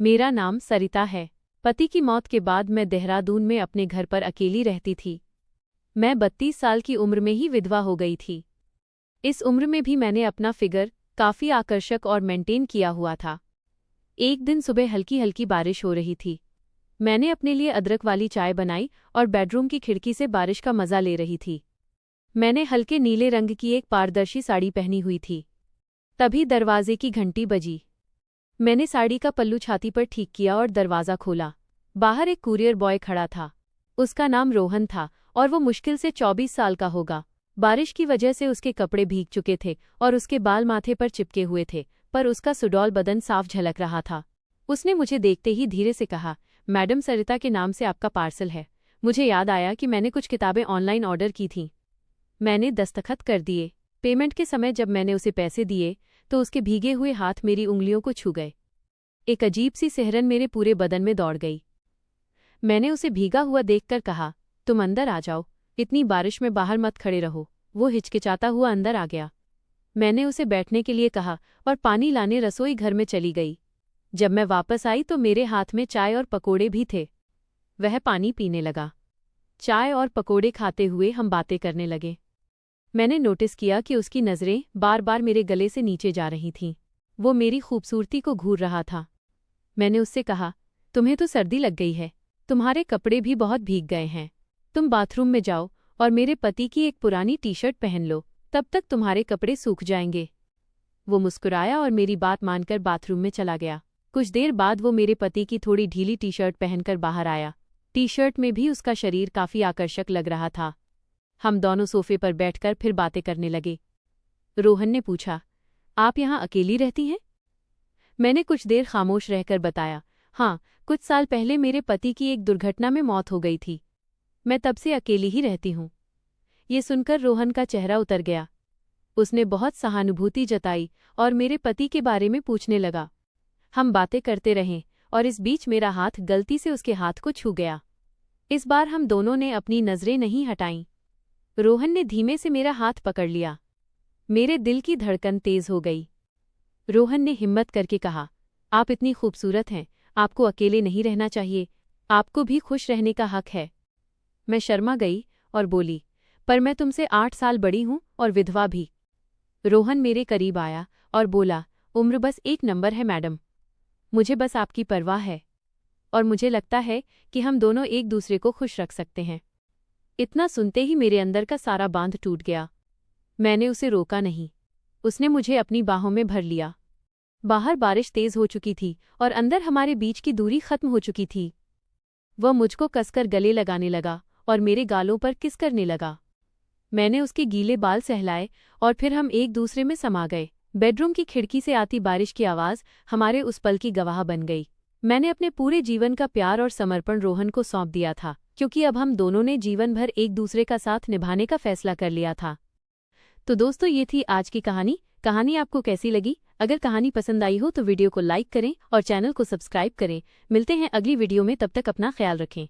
मेरा नाम सरिता है। पति की मौत के बाद मैं देहरादून में अपने घर पर अकेली रहती थी। मैं 32 साल की उम्र में ही विधवा हो गई थी। इस उम्र में भी मैंने अपना फिगर काफी आकर्षक और मेंटेन किया हुआ था। एक दिन सुबह हल्की हल्की बारिश हो रही थी। मैंने अपने लिए अदरक वाली चाय बनाई और बेडरूम की खिड़की से बारिश का मजा ले रही थी। मैंने हल्के नीले रंग की एक पारदर्शी साड़ी पहनी हुई थी। तभी दरवाजे की घंटी बजी। मैंने साड़ी का पल्लू छाती पर ठीक किया और दरवाज़ा खोला। बाहर एक कुरियर बॉय खड़ा था। उसका नाम रोहन था और वो मुश्किल से 24 साल का होगा। बारिश की वजह से उसके कपड़े भीग चुके थे और उसके बाल माथे पर चिपके हुए थे, पर उसका सुडौल बदन साफ झलक रहा था। उसने मुझे देखते ही धीरे से कहा, मैडम, सरिता के नाम से आपका पार्सल है। मुझे याद आया कि मैंने कुछ किताबें ऑनलाइन ऑर्डर की थीं। मैंने दस्तखत कर दिए। पेमेंट के समय जब मैंने उसे पैसे दिए तो उसके भीगे हुए हाथ मेरी उंगलियों को छू गए। एक अजीब सी सिहरन मेरे पूरे बदन में दौड़ गई। मैंने उसे भीगा हुआ देखकर कहा, तुम अंदर आ जाओ, इतनी बारिश में बाहर मत खड़े रहो। वो हिचकिचाता हुआ अंदर आ गया। मैंने उसे बैठने के लिए कहा और पानी लाने रसोई घर में चली गई। जब मैं वापस आई तो मेरे हाथ में चाय और पकोड़े भी थे। वह पानी पीने लगा। चाय और पकोड़े खाते हुए हम बातें करने लगे। मैंने नोटिस किया कि उसकी नज़रें बार बार मेरे गले से नीचे जा रही थीं। वो मेरी खूबसूरती को घूर रहा था। मैंने उससे कहा, तुम्हें तो सर्दी लग गई है, तुम्हारे कपड़े भी बहुत भीग गए हैं। तुम बाथरूम में जाओ और मेरे पति की एक पुरानी टी-शर्ट पहन लो, तब तक तुम्हारे कपड़े सूख जाएंगे। वो मुस्कुराया और मेरी बात मानकर बाथरूम में चला गया। कुछ देर बाद वो मेरे पति की थोड़ी ढीली टी-शर्ट पहनकर बाहर आया। टी-शर्ट में भी उसका शरीर काफी आकर्षक लग रहा था। हम दोनों सोफे पर बैठकर फिर बातें करने लगे। रोहन ने पूछा, आप यहाँ अकेली रहती हैं? मैंने कुछ देर खामोश रहकर बताया, हाँ, कुछ साल पहले मेरे पति की एक दुर्घटना में मौत हो गई थी। मैं तब से अकेली ही रहती हूँ। ये सुनकर रोहन का चेहरा उतर गया। उसने बहुत सहानुभूति जताई और मेरे पति के बारे में पूछने लगा। हम बातें करते रहे और इस बीच मेरा हाथ गलती से उसके हाथ को छू गया। इस बार हम दोनों ने अपनी नजरें नहीं हटाईं। रोहन ने धीमे से मेरा हाथ पकड़ लिया। मेरे दिल की धड़कन तेज हो गई। रोहन ने हिम्मत करके कहा, आप इतनी खूबसूरत हैं, आपको अकेले नहीं रहना चाहिए, आपको भी खुश रहने का हक है। मैं शर्मा गई और बोली, पर मैं तुमसे 8 साल बड़ी हूं और विधवा भी। रोहन मेरे करीब आया और बोला, उम्र बस एक नंबर है मैडम, मुझे बस आपकी परवाह है और मुझे लगता है कि हम दोनों एक दूसरे को खुश रख सकते हैं। इतना सुनते ही मेरे अंदर का सारा बांध टूट गया। मैंने उसे रोका नहीं। उसने मुझे अपनी बाहों में भर लिया। बाहर बारिश तेज हो चुकी थी और अंदर हमारे बीच की दूरी खत्म हो चुकी थी। वह मुझको कसकर गले लगाने लगा और मेरे गालों पर किस करने लगा। मैंने उसके गीले बाल सहलाए और फिर हम एक दूसरे में समा गए। बेडरूम की खिड़की से आती बारिश की आवाज़ हमारे उस पल की गवाह बन गई। मैंने अपने पूरे जीवन का प्यार और समर्पण रोहन को सौंप दिया था, क्योंकि अब हम दोनों ने जीवन भर एक दूसरे का साथ निभाने का फैसला कर लिया था। तो दोस्तों, ये थी आज की कहानी। कहानी आपको कैसी लगी? अगर कहानी पसंद आई हो तो वीडियो को लाइक करें और चैनल को सब्सक्राइब करें। मिलते हैं अगली वीडियो में, तब तक अपना ख्याल रखें।